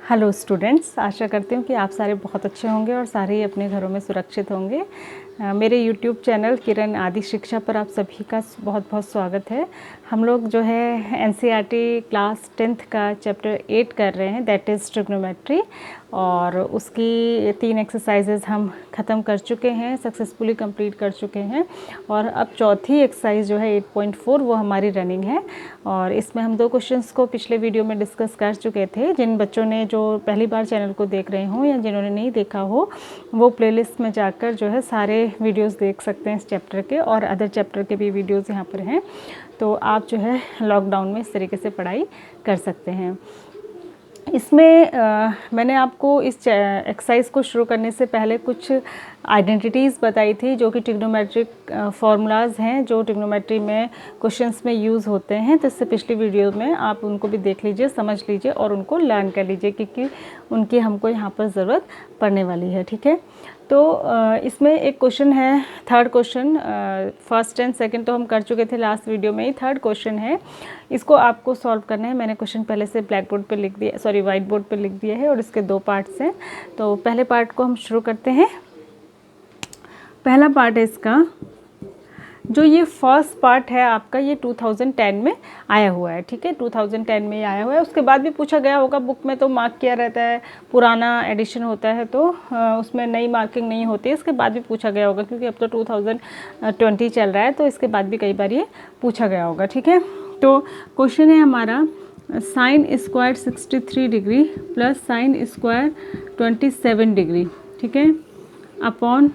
Hello students, आशा करती हूँ कि आप सारे बहुत अच्छे होंगे और सारे ही अपने घरों में सुरक्षित होंगे। मेरे YouTube चैनल किरण आदि शिक्षा पर आप सभी का बहुत बहुत स्वागत है। हम लोग जो है NCERT क्लास 10th का चैप्टर 8 कर रहे हैं, दैट इज़ ट्रिग्नोमेट्री, और उसकी 3 एक्सरसाइजेज हम ख़त्म कर चुके हैं, सक्सेसफुली कंप्लीट कर चुके हैं। और अब चौथी एक्सरसाइज जो है 8.4 वो हमारी रनिंग है। और इसमें हम 2 क्वेश्चंस को पिछले वीडियो में डिस्कस कर चुके थे। जिन बच्चों ने जो पहली बार चैनल को देख रहे हों या जिन्होंने नहीं देखा हो, वो प्लेलिस्ट में जाकर जो है सारे वीडियोस देख सकते हैं इस चैप्टर के, और अदर चैप्टर के भी वीडियोस यहाँ पर हैं। तो आप जो है लॉकडाउन में इस तरीके से पढ़ाई कर सकते हैं। इसमें मैंने आपको इस एक्सरसाइज को शुरू करने से पहले कुछ आइडेंटिटीज़ बताई थी जो कि ट्रिग्नोमेट्रिक फार्मूलाज हैं, जो ट्रिग्नोमेट्री में क्वेश्चंस में यूज़ होते हैं। तो इससे पिछली वीडियो में आप उनको भी देख लीजिए, समझ लीजिए और उनको लर्न कर लीजिए, क्योंकि उनकी हमको यहाँ पर ज़रूरत पड़ने वाली है। ठीक है, तो इसमें एक क्वेश्चन है, third question. First and second तो हम कर चुके थे लास्ट वीडियो में ही। थर्ड क्वेश्चन है, इसको आपको सॉल्व करना है। मैंने क्वेश्चन पहले से ब्लैक बोर्ड पे लिख दिया, सॉरी व्हाइट बोर्ड पे लिख दिया है, और इसके 2 पार्ट्स हैं। तो पहले पार्ट को हम शुरू करते हैं। पहला पार्ट है इसका, जो ये फर्स्ट पार्ट है आपका, ये 2010 में आया हुआ है। ठीक है, 2010 में ये आया हुआ है। उसके बाद भी पूछा गया होगा, बुक में तो मार्क किया रहता है, पुराना एडिशन होता है तो उसमें नई मार्किंग नहीं होती है। इसके बाद भी पूछा गया होगा, क्योंकि अब तो 2020 चल रहा है, तो इसके बाद भी कई बार ये पूछा गया होगा। ठीक है, तो क्वेश्चन है हमारा, sign square 63 degree plus sine square 27 degree, ठीक है, upon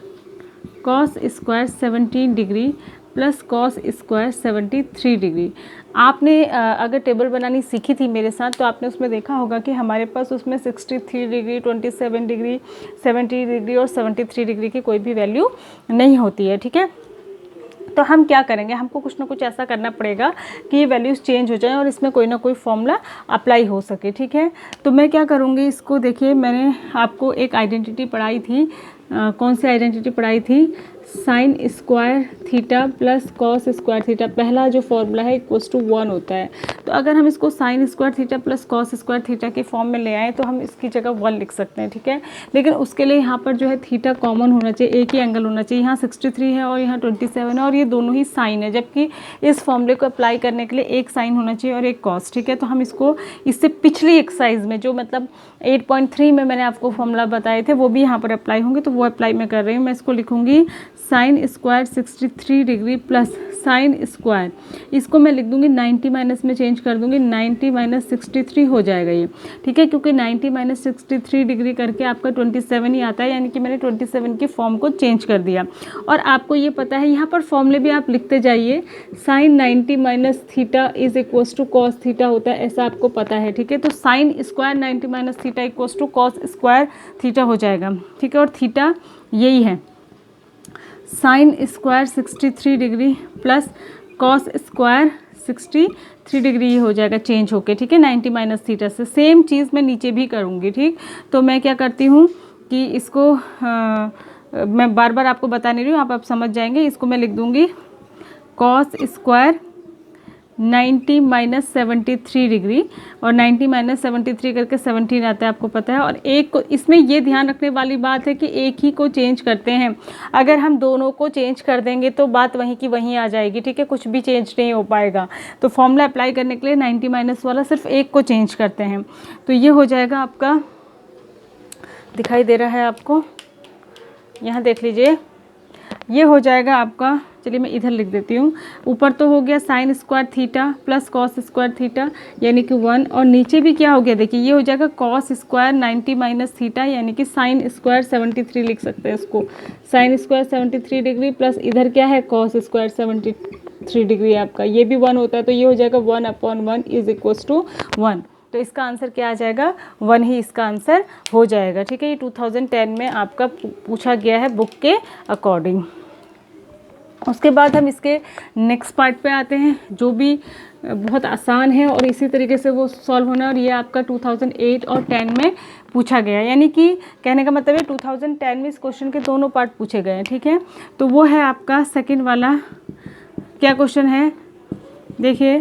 cos square 17 degree plus cos square 73 degree. आपने अगर टेबल बनानी सीखी थी मेरे साथ, तो आपने उसमें देखा होगा कि हमारे पास उसमें 63 डिग्री, 27 डिग्री, 70 डिग्री और 73 डिग्री की कोई भी वैल्यू नहीं होती है। ठीक है, तो हम क्या करेंगे, हमको कुछ ना कुछ ऐसा करना पड़ेगा कि ये वैल्यूज़ चेंज हो जाएं और इसमें कोई ना कोई फॉर्मूला अप्लाई हो सके। ठीक है, तो मैं क्या करूँगी, इसको देखिए, मैंने आपको एक आइडेंटिटी पढ़ाई थी। कौन सी आइडेंटिटी पढ़ाई थी? Sign square theta plus cos square theta. पहला जो फॉर्मूला है इक्वल्स टू 1 होता है। तो अगर हम इसको sign square theta plus cos square theta के फॉर्म में ले आए तो हम इसकी जगह 1 लिख सकते हैं। ठीक है, लेकिन उसके लिए यहाँ पर जो है थीटा कॉमन होना चाहिए, एक ही एंगल होना चाहिए। यहाँ 63 है और यहाँ 27 है, और ये दोनों ही साइन है, जबकि इस फॉर्मूले को अप्लाई करने के लिए एक साइन होना चाहिए और एक कॉस। ठीक है, तो हम इसको इससे पिछली एक्सरसाइज में, जो मतलब 8.3 में मैंने आपको फॉर्मूला बताए थे, वो भी यहाँ पर अप्लाई होंगे। तो वो अप्लाई मैं कर रही हूँ। मैं इसको लिखूँगी sign square 63 degree plus sine square, इसको मैं लिख दूंगी 90 माइनस में चेंज कर दूंगी, 90 माइनस 63 हो जाएगा ये। ठीक है, क्योंकि 90 माइनस 63 डिग्री करके आपका 27 ही आता है, यानी कि मैंने 27 की फॉर्म को चेंज कर दिया। और आपको ये पता है, यहाँ पर फॉर्मूले भी आप लिखते जाइए। Sine 90 minus theta is equals to cos theta होता है, ऐसा आपको पता है। ठीक है, तो sine square 90 minus theta equals to cos square theta हो जाएगा। ठीक है, और थीटा यही है, sine square 63 degree plus cos square 63 degree, ये हो जाएगा चेंज होके। ठीक है, 90 माइनस थीटा से। सेम चीज़ मैं नीचे भी करूँगी। ठीक, तो मैं क्या करती हूँ कि इसको मैं बार बार आपको बता नहीं रही हूँ, आप समझ जाएंगे। इसको मैं लिख दूँगी कॉस स्क्वायर 90 माइनस 73 डिग्री, और 90 माइनस 73 करके 17 आता है, आपको पता है। और एक को, इसमें ये ध्यान रखने वाली बात है कि एक ही को चेंज करते हैं। अगर हम दोनों को चेंज कर देंगे तो बात वहीं की वहीं आ जाएगी। ठीक है, कुछ भी चेंज नहीं हो पाएगा। तो फॉर्मूला अप्लाई करने के लिए 90 माइनस वाला सिर्फ एक को चेंज करते हैं। तो ये हो जाएगा आपका, दिखाई दे रहा है आपको, यहाँ देख लीजिए, ये हो जाएगा आपका। चलिए मैं इधर लिख देती हूँ। ऊपर तो हो गया sine square theta plus cos square theta, यानी कि 1, और नीचे भी क्या हो गया, देखिए ये हो जाएगा कॉस स्क्वायर 90 माइनस थीटा, यानी कि साइन स्क्वायर 73 लिख सकते हैं इसको। साइन स्क्वायर 73 डिग्री प्लस इधर क्या है, कॉस स्क्वायर 73 डिग्री आपका, ये भी 1 होता है। तो ये हो जाएगा 1/1 इज इक्वल्स टू 1। तो इसका आंसर क्या आ जाएगा, 1 ही इसका आंसर हो जाएगा। ठीक है, ये 2010 में आपका पूछा गया है बुक के अकॉर्डिंग। उसके बाद हम इसके नेक्स्ट पार्ट पे आते हैं, जो भी बहुत आसान है और इसी तरीके से वो सॉल्व होना है। और ये आपका 2008 और 10 में पूछा गया है, यानी कि कहने का मतलब है 2010 में इस क्वेश्चन के दोनों पार्ट पूछे गए हैं। ठीक है, तो वो है आपका सेकंड वाला। क्या क्वेश्चन है, देखिए,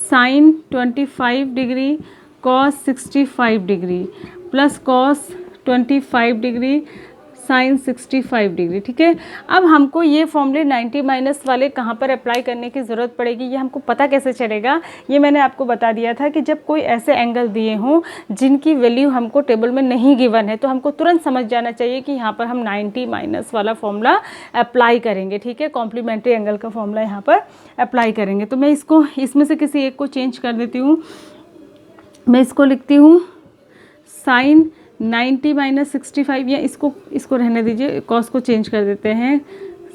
sine 25 degree cos 65 degree plus cos 25 degree sine 65 degree. ठीक है, अब हमको ये फॉर्मूले 90 माइनस वाले कहाँ पर अप्लाई करने की ज़रूरत पड़ेगी, ये हमको पता कैसे चलेगा। ये मैंने आपको बता दिया था कि जब कोई ऐसे एंगल दिए हों जिनकी वैल्यू हमको टेबल में नहीं गिवन है, तो हमको तुरंत समझ जाना चाहिए कि यहाँ पर हम 90 माइनस वाला फॉर्मूला अप्लाई करेंगे। ठीक है, कॉम्प्लीमेंट्री एंगल का फॉर्मूला यहाँ पर अप्लाई करेंगे। तो मैं इसको इसमें से किसी एक को चेंज कर देती हूँ। मैं इसको लिखती हूँ साइन 90 माइनस 65, या इसको रहने दीजिए, कॉस को चेंज कर देते हैं,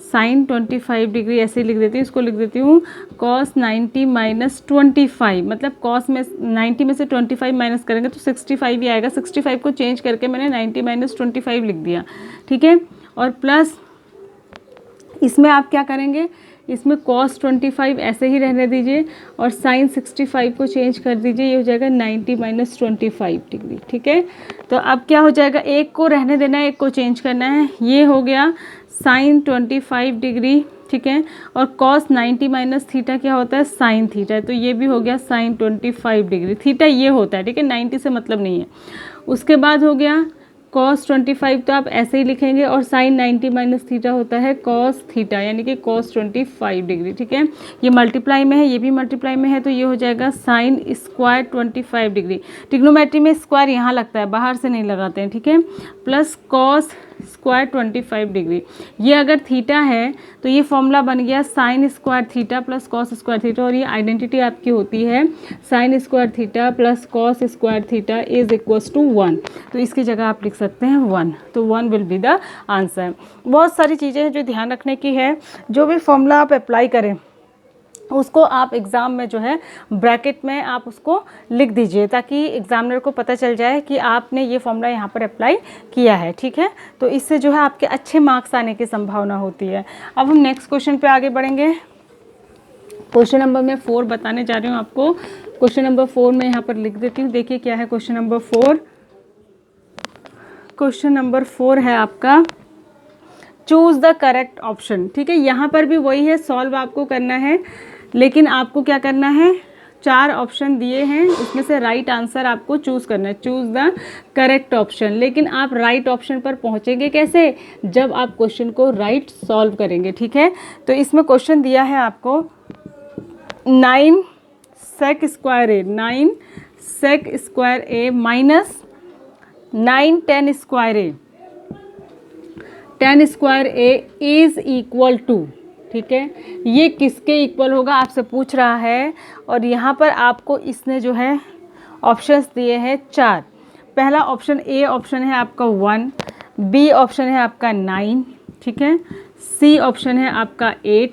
साइन 25 डिग्री ऐसे ही लिख देती हूँ। इसको लिख देती हूँ कॉस 90 माइनस 25, मतलब कॉस में 90 में से 25 माइनस करेंगे तो 65 ही आएगा। 65 को चेंज करके मैंने 90 माइनस 25 लिख दिया। ठीक है, और प्लस इसमें आप क्या करेंगे, इसमें cos 25 ऐसे ही रहने दीजिए और sin 65 को चेंज कर दीजिए, ये हो जाएगा 90 माइनस 25 डिग्री। ठीक है, तो अब क्या हो जाएगा, एक को रहने देना है, एक को चेंज करना है। ये हो गया sin 25 डिग्री। ठीक है, और cos 90 माइनस थीटा क्या होता है, sin थीटा, तो ये भी हो गया sin 25 डिग्री। थीटा ये होता है, ठीक है, 90 से मतलब नहीं है। उसके बाद हो गया cos 25, तो आप ऐसे ही लिखेंगे, और sin 90 माइनस थीटा होता है cos थीटा, यानी कि cos 25 डिग्री। ठीक है, ये मल्टीप्लाई में है, ये भी मल्टीप्लाई में है, तो ये हो जाएगा sin स्क्वायर 25 डिग्री। ट्रिग्नोमेट्री में स्क्वायर यहाँ लगता है, बाहर से नहीं लगाते हैं। ठीक है, प्लस cos स्क्वायर 25 डिग्री। ये अगर थीटा है तो ये फॉर्मूला बन गया sine square theta plus cos square theta, और ये आइडेंटिटी आपकी होती है sine square theta plus cos square theta is equals to 1। तो इसकी जगह आप लिख सकते हैं 1, तो 1 विल बी द आंसर। बहुत सारी चीज़ें हैं जो ध्यान रखने की है। जो भी फॉर्मूला आप अप्लाई करें उसको आप एग्ज़ाम में जो है ब्रैकेट में आप उसको लिख दीजिए, ताकि एग्जामिनर को पता चल जाए कि आपने ये फॉर्मूला यहाँ पर अप्लाई किया है। ठीक है, तो इससे जो है आपके अच्छे मार्क्स आने की संभावना होती है। अब हम नेक्स्ट क्वेश्चन पे आगे बढ़ेंगे। क्वेश्चन नंबर मैं 4 बताने जा रही हूँ आपको। क्वेश्चन नंबर 4 मैं यहाँ पर लिख देती हूँ। देखिए क्या है क्वेश्चन नंबर 4। क्वेश्चन नंबर 4 है आपका चूज़ द करेक्ट ऑप्शन। ठीक है, यहाँ पर भी वही है, सॉल्व आपको करना है, लेकिन आपको क्या करना है, 4 ऑप्शन दिए हैं, उसमें से राइट आंसर आपको चूज़ करना है, चूज़ द करेक्ट ऑप्शन। लेकिन आप राइट ऑप्शन पर पहुँचेंगे कैसे, जब आप क्वेश्चन को राइट सॉल्व करेंगे। ठीक है, तो इसमें क्वेश्चन दिया है आपको 9 sec square A, 9 sec square A minus 9 tan square A, tan square A is equal to. ठीक है, ये किसके इक्वल होगा आपसे पूछ रहा है, और यहाँ पर आपको इसने जो है ऑप्शंस दिए हैं 4। पहला ऑप्शन ए ऑप्शन है आपका 1, बी ऑप्शन है आपका 9, ठीक है, सी ऑप्शन है आपका 8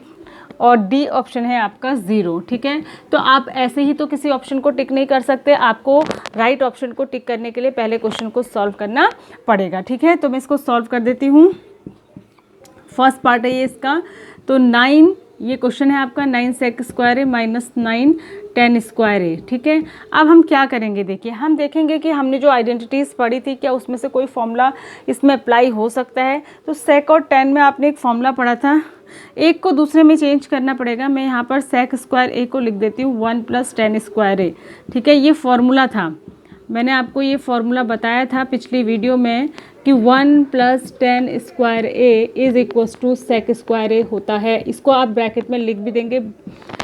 और डी ऑप्शन है आपका 0। ठीक है, तो आप ऐसे ही तो किसी ऑप्शन को टिक नहीं कर सकते, आपको राइट ऑप्शन को टिक करने के लिए पहले क्वेश्चन को सॉल्व करना पड़ेगा। ठीक है, तो मैं इसको सॉल्व कर देती हूँ। फर्स्ट पार्ट है ये इसका, तो 9, ये क्वेश्चन है आपका 9 sec square A minus 9 tan square ए। ठीक है, अब हम क्या करेंगे, देखिए हम देखेंगे कि हमने जो आइडेंटिटीज़ पढ़ी थी क्या उसमें से कोई फॉर्मूला इसमें अप्लाई हो सकता है। तो sec और tan में आपने एक फॉर्मूला पढ़ा था, एक को दूसरे में चेंज करना पड़ेगा। मैं यहाँ पर sec स्क्वायर ए को लिख देती हूँ 1 + tan स्क्वायर ए। ठीक है, ये फॉर्मूला था, मैंने आपको ये फॉर्मूला बताया था पिछली वीडियो में कि 1 + tan square A is equals to sec square A होता है। इसको आप ब्रैकेट में लिख भी देंगे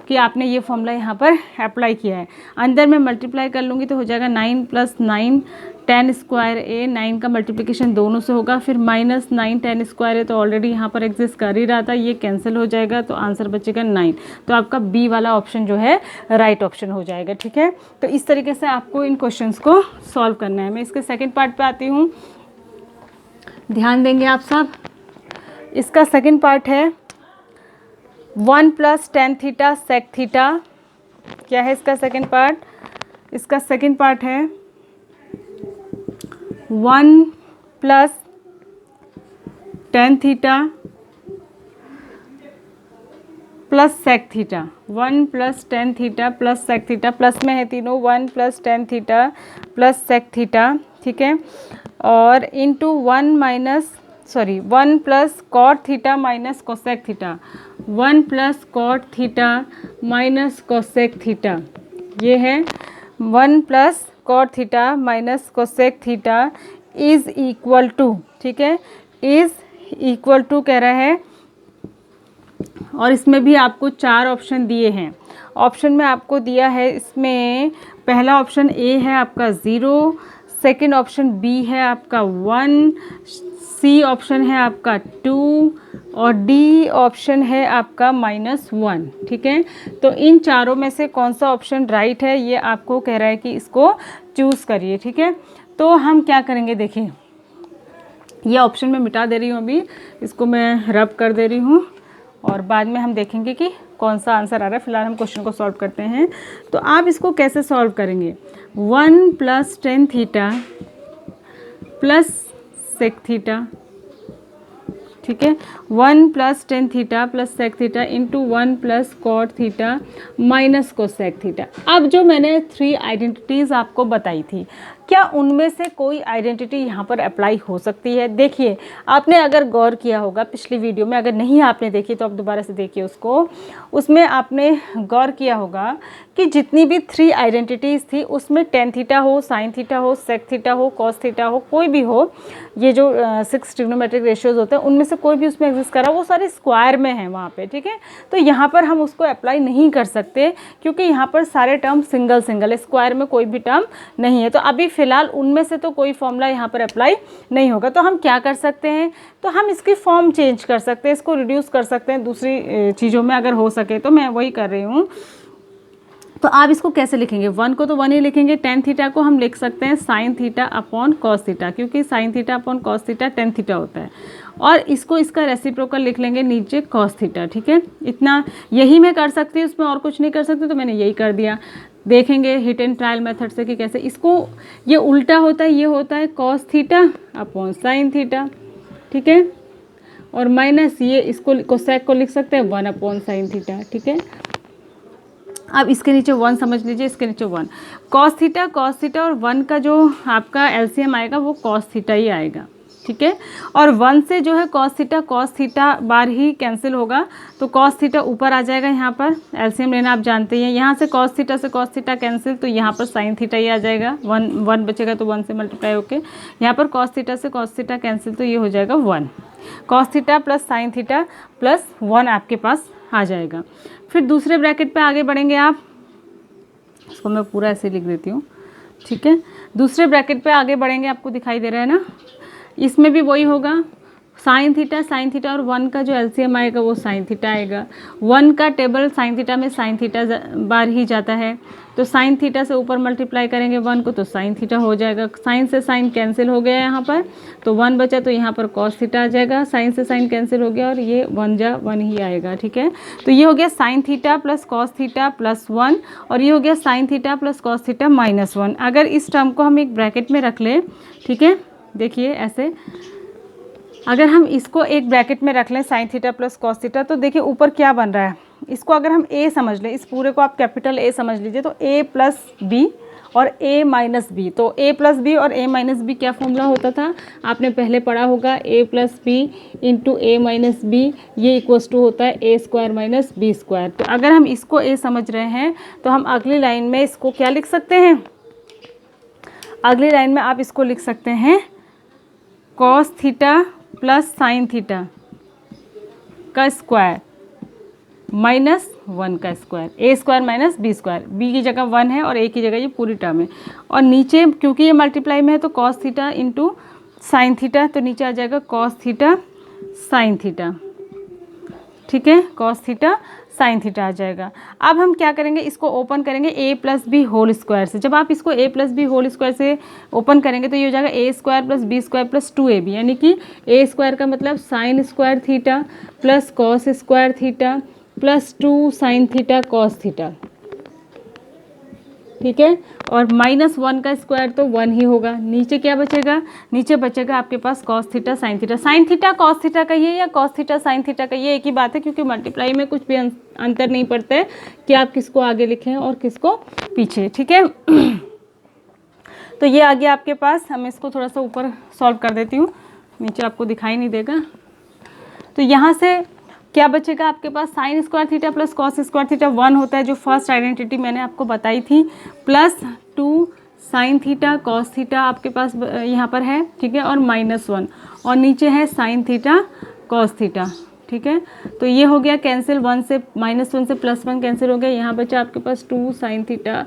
कि आपने ये फॉर्मूला यहाँ पर अप्लाई किया है। अंदर में मल्टीप्लाई कर लूँगी तो हो जाएगा 9 + 9 tan स्क्वायर ए, 9 का मल्टीप्लिकेशन दोनों से होगा, फिर माइनस 9 tan स्क्वायर ए तो ऑलरेडी यहाँ पर एग्जिस्ट कर ही रहा था, ये कैंसिल हो जाएगा, तो आंसर बचेगा 9। तो आपका बी वाला ऑप्शन जो है राइट ऑप्शन हो जाएगा। ठीक है, तो इस तरीके से आपको इन क्वेश्चंस को सॉल्व करना है। मैं इसके सेकेंड पार्ट पे आती हूँ, ध्यान देंगे आप सब। इसका सेकेंड पार्ट है 1 + tan थीटा sec थीटा। क्या है इसका सेकेंड पार्ट, इसका सेकेंड पार्ट है 1 + tan theta plus sec theta, 1 + tan theta plus sec theta, plus में है तीनों, 1 + tan theta plus sec theta. ठीक है, और into 1 + cot theta minus cosec theta, 1 + cot theta minus cosec theta, ये है 1 + cot theta minus cosec theta is equal to, ठीक है, इज़ इक्वल टू कह रहा है। और इसमें भी आपको 4 ऑप्शन दिए हैं। ऑप्शन में आपको दिया है, इसमें पहला ऑप्शन ए है आपका 0, सेकंड ऑप्शन बी है आपका 1, सी ऑप्शन है आपका 2 और डी ऑप्शन है आपका -1, ठीक है। तो इन चारों में से कौन सा ऑप्शन राइट है ये आपको कह रहा है कि इसको चूज़ करिए, ठीक है। तो हम क्या करेंगे, देखिए ये ऑप्शन मैं मिटा दे रही हूँ, अभी इसको मैं रब कर दे रही हूँ और बाद में हम देखेंगे कि कौन सा आंसर आ रहा है। फिलहाल हम क्वेश्चन को सॉल्व करते हैं। तो आप इसको कैसे सॉल्व करेंगे, 1 + tan theta plus sec theta, ठीक है, 1 + tan theta plus sec theta into 1 + cot theta minus cosec theta. अब जो मैंने 3 आइडेंटिटीज़ आपको बताई थी, क्या उनमें से कोई आइडेंटिटी यहाँ पर अप्लाई हो सकती है? देखिए, आपने अगर गौर किया होगा पिछली वीडियो में, अगर नहीं आपने देखी तो आप दोबारा से देखिए उसको, उसमें आपने गौर किया होगा कि जितनी भी 3 आइडेंटिटीज़ थी उसमें tan थीटा हो, sin थीटा हो, sec थीटा हो, cos थीटा हो, कोई भी हो, ये जो 6 ट्रिग्नोमेट्रिक रेशियोज़ होते हैं उनमें से कोई भी उसमें एग्जिस्ट कर रहा हो, वो सारे स्क्वायर में हैं वहाँ पे, ठीक है। तो यहाँ पर हम उसको अप्लाई नहीं कर सकते क्योंकि यहाँ पर सारे टर्म सिंगल सिंगल, स्क्वायर में कोई भी टर्म नहीं है। तो अभी फ़िलहाल उनमें से तो कोई फॉर्मूला यहाँ पर अप्लाई नहीं होगा। तो हम क्या कर सकते हैं, तो हम इसकी फॉर्म चेंज कर सकते हैं, इसको रिड्यूस कर सकते हैं दूसरी चीज़ों में अगर हो सके, तो मैं वही कर रही हूँ। तो आप इसको कैसे लिखेंगे, 1 को तो 1 ही लिखेंगे, tan थीटा को हम लिख सकते हैं sin theta upon cos theta, क्योंकि sin theta upon cos theta tan theta होता है। और इसको इसका रेसिप्रोकल लिख लेंगे नीचे cos थीटा, ठीक है। इतना यही मैं कर सकती हूँ, उसमें और कुछ नहीं कर सकती, तो मैंने यही कर दिया। देखेंगे हिट एंड ट्रायल मेथड से कि कैसे इसको, ये उल्टा होता है, ये होता है cos theta upon sin theta, ठीक है, और माइनस ये इसको कोसेक को लिख सकते हैं 1 अपॉन sin थीटा, ठीक है। अब इसके नीचे 1 समझ लीजिए, इसके नीचे 1 cos थीटा और 1 का जो आपका एलसीएम आएगा वो cos थीटा ही आएगा, ठीक है। और 1 से जो है cos थीटा बार ही कैंसिल होगा, तो cos थीटा ऊपर आ जाएगा, यहाँ पर एलसीएम लेना आप जानते हैं। यहाँ से cos थीटा कैंसिल, तो यहाँ पर sin थीटा ही आ जाएगा, 1 बचेगा तो 1 से मल्टीप्लाई होके यहाँ पर cos थीटा कैंसिल, तो ये हो जाएगा 1, cos theta plus sin theta plus 1 आपके पास आ जाएगा। फिर दूसरे ब्रैकेट पे आगे बढ़ेंगे आप, इसको मैं पूरा ऐसे लिख देती हूँ, ठीक है। दूसरे ब्रैकेट पे आगे बढ़ेंगे, आपको दिखाई दे रहा है ना, इसमें भी वही होगा, sin थीटा और 1 का जो एलसीएम आएगा वो sin थीटा आएगा। 1 का टेबल sin थीटा में sin थीटा बार ही जाता है, तो sin थीटा से ऊपर मल्टीप्लाई करेंगे 1 को, तो sin थीटा हो जाएगा। sin से sin कैंसिल हो गया यहाँ पर, तो 1 बचा, तो यहाँ पर cos थीटा आ जाएगा। sin से sin कैंसिल हो गया और ये 1 जा 1 ही आएगा, ठीक है। तो ये हो गया sin theta plus cos theta plus 1, और ये हो गया sin theta plus cos theta minus 1। अगर इस टर्म को हम एक ब्रैकेट में रख लें, ठीक है, देखिए ऐसे, अगर हम इसको एक ब्रैकेट में रख लें sin theta plus cos theta, तो देखिए ऊपर क्या बन रहा है, इसको अगर हम a समझ लें, इस पूरे को आप कैपिटल A समझ लीजिए, तो a प्लस b और a माइनस बी। तो a प्लस बी और a माइनस बी क्या फॉर्मूला होता था, आपने पहले पढ़ा होगा, a plus B into a minus B, ये इक्वल्स टू होता है a square minus B square. तो अगर हम इसको a समझ रहे हैं तो हम अगली लाइन में इसको क्या लिख सकते हैं, अगली लाइन में आप इसको लिख सकते हैं cos theta plus sin theta का स्क्वायर माइनस 1 का square, a square minus B square, b की जगह 1 है और a की जगह ये पूरी टर्म है, और नीचे क्योंकि ये मल्टीप्लाई में है तो cos theta into sine theta, तो नीचे आ जाएगा cos थीटा साइन थीटा, ठीक है, cos थीटा साइन थीटा आ जाएगा। अब हम क्या करेंगे, इसको ओपन करेंगे a plus B whole square से। जब आप इसको a plus B whole square से ओपन करेंगे तो ये हो जाएगा a square plus B square plus 2ab, यानी कि a स्क्वायर का मतलब sine square theta plus cos square theta plus 2 sine theta cos theta, ठीक है, और माइनस 1 का स्क्वायर तो 1 ही होगा। नीचे क्या बचेगा, नीचे बचेगा आपके पास cos theta sine theta. Sine theta cos theta का ये या cos थीटा साइन थीटा का ये एक ही बात है, क्योंकि मल्टीप्लाई में कुछ भी अंतर नहीं पड़ता है कि आप किसको आगे लिखें और किसको पीछे, ठीक है। तो ये आ गया आपके पास, हम इसको थोड़ा सा ऊपर सॉल्व कर देती हूँ, नीचे आपको दिखाई नहीं देगा। तो यहाँ से क्या बचेगा आपके पास, sine square theta plus cos square theta 1 होता है, जो फर्स्ट आइडेंटिटी मैंने आपको बताई थी, plus 2 sine theta cos theta आपके पास यहाँ पर है, ठीक है, और -1 और नीचे है साइन थीटा कॉस थीटा, ठीक है। तो ये हो गया कैंसिल, 1 से -1 से +1 कैंसिल हो गया, यहाँ बचा आपके पास 2 साइन थीटा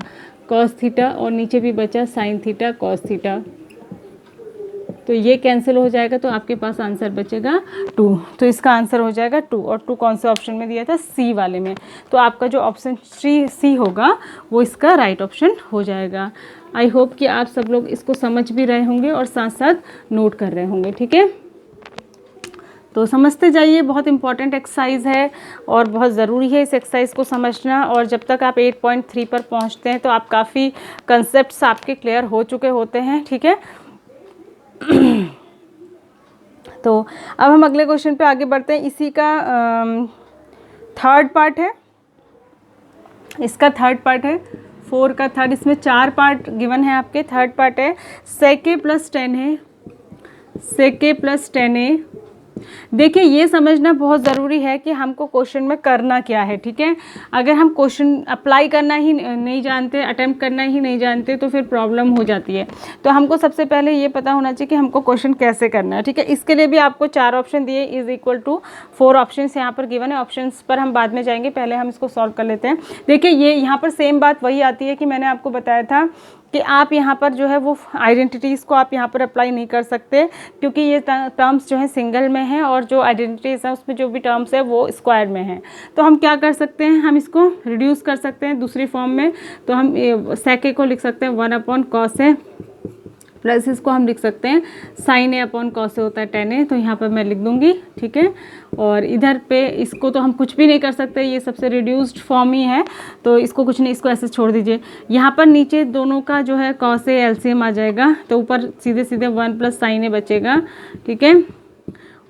कॉस थीटा और नीचे भी बचा साइन थीटा कॉस थीटा। तो ये कैंसिल हो जाएगा तो आपके पास आंसर बचेगा 2। तो इसका आंसर हो जाएगा 2। और 2 कौन से ऑप्शन में दिया था? सी वाले में। तो आपका जो ऑप्शन सी होगा वो इसका राइट ऑप्शन हो जाएगा। आई होप कि आप सब लोग इसको समझ भी रहे होंगे और साथ साथ नोट कर रहे होंगे, ठीक है। तो समझते जाइए, बहुत इंपॉर्टेंट एक्सरसाइज है और बहुत ज़रूरी है इस एक्सरसाइज को समझना। और जब तक आप 8.3 पर पहुंचते हैं तो आप काफ़ी कंसेप्ट्स आपके क्लियर हो चुके होते हैं, ठीक है। तो अब हम अगले क्वेश्चन पे आगे बढ़ते हैं। इसी का थर्ड पार्ट है, इसका थर्ड पार्ट है 4 का थर्ड। इसमें 4 पार्ट गिवन है आपके। थर्ड पार्ट है sec a + 10 है, sec a + 10a। देखिए ये समझना बहुत ज़रूरी है कि हमको क्वेश्चन में करना क्या है, ठीक है। अगर हम क्वेश्चन अप्लाई करना ही नहीं जानते, अटेम्प्ट करना ही नहीं जानते तो फिर प्रॉब्लम हो जाती है। तो हमको सबसे पहले ये पता होना चाहिए कि हमको क्वेश्चन कैसे करना है, ठीक है। इसके लिए भी आपको 4 ऑप्शन दिए = 4 ऑप्शंस यहाँ पर गिवन है। ऑप्शंस पर हम बाद में जाएंगे, पहले हम इसको सॉल्व कर लेते हैं। देखिए ये यहाँ पर सेम बात वही आती है कि मैंने आपको बताया था कि आप यहाँ पर जो है वो आइडेंटिटीज़ को आप यहाँ पर अप्लाई नहीं कर सकते, क्योंकि ये टर्म्स जो है सिंगल में हैं और जो आइडेंटिटीज़ हैं उसमें जो भी टर्म्स है वो स्क्वायर में हैं। तो हम क्या कर सकते हैं, हम इसको रिड्यूस कर सकते हैं दूसरी फॉर्म में। तो हम sec a को लिख सकते हैं 1/cos a प्लस इसको हम लिख सकते हैं sin a/cos a होता है 10a। तो यहाँ पर मैं लिख दूँगी, ठीक है। और इधर पे इसको तो हम कुछ भी नहीं कर सकते, ये सबसे रिड्यूस्ड फॉर्म ही है, तो इसको कुछ नहीं, इसको ऐसे छोड़ दीजिए। यहाँ पर नीचे दोनों का जो है cos a LCM आ जाएगा, तो ऊपर सीधे सीधे 1 + sin a बचेगा, ठीक है।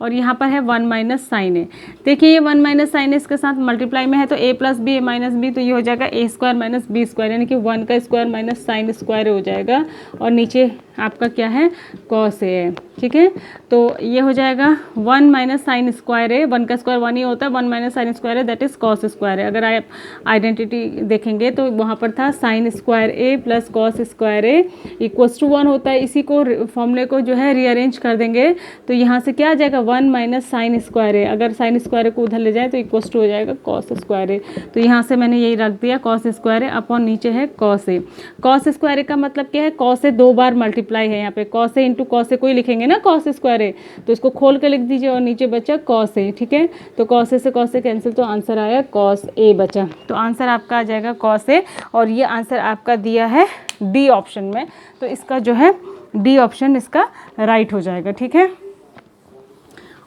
और यहाँ पर है 1 - sin a। देखिए ये 1 - sin a इसके साथ मल्टीप्लाई में है तो a + b a - b, तो ये हो जाएगा a² - b², यानी कि 1 का स्क्वायर माइनस sin स्क्वायर हो जाएगा। और नीचे आपका क्या है, cos a है, ठीक है। तो ये हो जाएगा 1 - sin स्क्वायर है, 1 का स्क्वायर 1 ही होता है, 1 - sin स्क्वायर है दैट इज़ cos स्क्वायर है। अगर आप आइडेंटिटी देखेंगे तो वहाँ पर था sin square a + cos square a = 1 होता है। इसी को फॉर्मूले को जो है रीअरेंज कर देंगे तो यहाँ से क्या आ जाएगा 1 - sin स्क्वायर a। अगर sin स्क्वायर को उधर ले जाए तो = हो जाएगा cos स्क्वायर a। तो यहाँ से मैंने यही रख दिया cos स्क्वायर a अपॉन नीचे है cos a। cos square a का मतलब क्या है, cos a 2 बार मल्टीप्लाई है यहाँ पे, cos a × cos a को ही लिखेंगे ना cos स्क्वायर a, तो इसको खोल के लिख दीजिए और नीचे बचा cos a, ठीक है। तो cos a से cos a कैंसिल, तो आंसर आया cos a बचा। तो आंसर आपका आ जाएगा cos a और ये आंसर आपका दिया है डी ऑप्शन में, तो इसका जो है डी ऑप्शन इसका राइट हो जाएगा, ठीक है।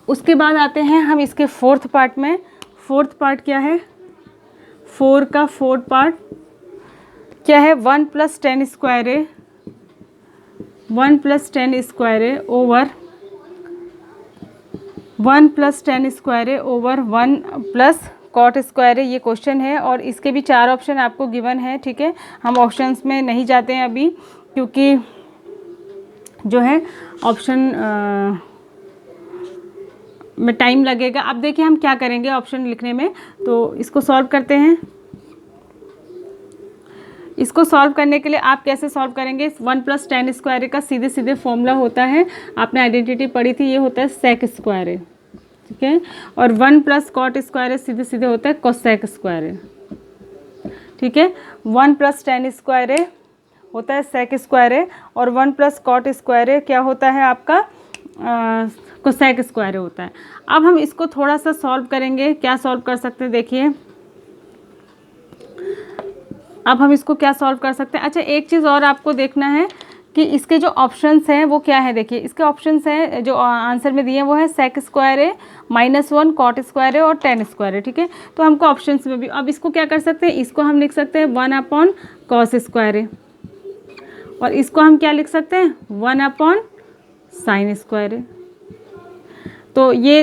उसके बाद आते हैं हम इसके फोर्थ पार्ट में। फोर्थ पार्ट क्या है, 4 का फोर्थ पार्ट क्या है, 1 + 10 square a, 1 + 10 square a over 1 + 10 square a over 1 + cot square a। ये क्वेश्चन है और इसके भी 4 ऑप्शन आपको गिवन है, ठीक है। हम ऑप्शंस में नहीं जाते हैं अभी, क्योंकि जो है ऑप्शन में टाइम लगेगा। अब देखिए हम क्या करेंगे ऑप्शन लिखने में, तो इसको सॉल्व करते हैं। इसको सॉल्व करने के लिए आप कैसे सॉल्व करेंगे, 1 + 10 स्क्वायर का सीधे सीधे फॉर्मूला होता है, आपने आइडेंटिटी पढ़ी थी, ये होता है sec स्क्वायर है, ठीक है। और 1 + cot स्क्वायर सीधे सीधे होता है cosec स्क्वायर है, ठीक है। 1 + 10 स्क्वायर होता है sec स्क्वायर है और 1 + cot स्क्वायर क्या होता है आपका cosec स्क्वायर होता है। अब हम इसको थोड़ा सा सॉल्व करेंगे, क्या सॉल्व कर सकते हैं देखिए। अब हम इसको क्या सॉल्व कर सकते हैं। अच्छा एक चीज़ और आपको देखना है कि इसके जो ऑप्शंस हैं वो क्या है। देखिए इसके ऑप्शंस हैं जो आंसर में दिए हैं वो है sec स्क्वायर है, -1 cot स्क्वायर है और 10 स्क्वायर है, ठीक है। तो हमको ऑप्शंस में भी, अब इसको क्या कर सकते हैं, इसको हम लिख सकते हैं 1/cos स्क्वायर है और इसको हम क्या लिख सकते हैं 1/sin स्क्वायर है। तो ये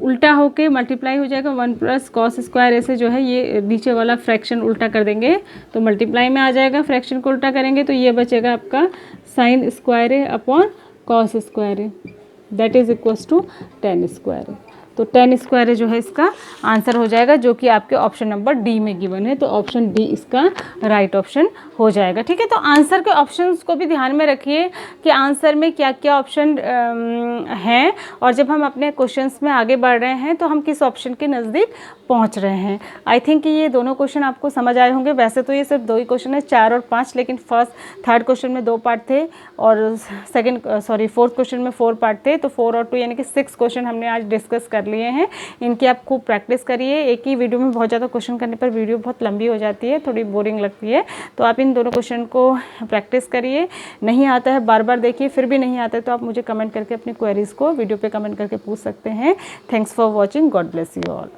उल्टा होके मल्टीप्लाई हो जाएगा, 1 + cos स्क्वायर ऐसे जो है ये नीचे वाला फ्रैक्शन उल्टा कर देंगे तो मल्टीप्लाई में आ जाएगा, फ्रैक्शन को उल्टा करेंगे तो ये बचेगा आपका sin स्क्वायर है अपॉन cos स्क्वायर है दैट इज़ = 10 स्क्वायर है। तो 10 स्क्वायर जो है इसका आंसर हो जाएगा, जो कि आपके ऑप्शन नंबर डी में गिवन है। तो ऑप्शन डी इसका राइट ऑप्शन हो जाएगा। ठीक है, तो आंसर के ऑप्शंस को भी ध्यान में रखिए कि आंसर में क्या क्या ऑप्शन हैं, और जब हम अपने क्वेश्चंस में आगे बढ़ रहे हैं तो हम किस ऑप्शन के नज़दीक पहुंच रहे हैं। आई थिंक कि ये दोनों क्वेश्चन आपको समझ आए होंगे। वैसे तो ये सिर्फ 2 ही क्वेश्चन है, 4 और 5, लेकिन थर्ड क्वेश्चन में 2 पार्ट थे और फोर्थ क्वेश्चन में 4 पार्ट थे। तो 4 और 2 यानी कि 6 क्वेश्चन हमने आज डिस्कस कर लिए हैं। इनकी आप खूब प्रैक्टिस करिए। एक ही वीडियो में बहुत ज़्यादा क्वेश्चन करने पर वीडियो बहुत लंबी हो जाती है, थोड़ी बोरिंग लगती है। तो आप इन दोनों क्वेश्चन को प्रैक्टिस करिए। नहीं आता है बार बार देखिए, फिर भी नहीं आता है तो आप मुझे कमेंट करके अपनी क्वेरीज़ को वीडियो पे कमेंट करके पूछ सकते हैं। Thanks for watching. God bless you all.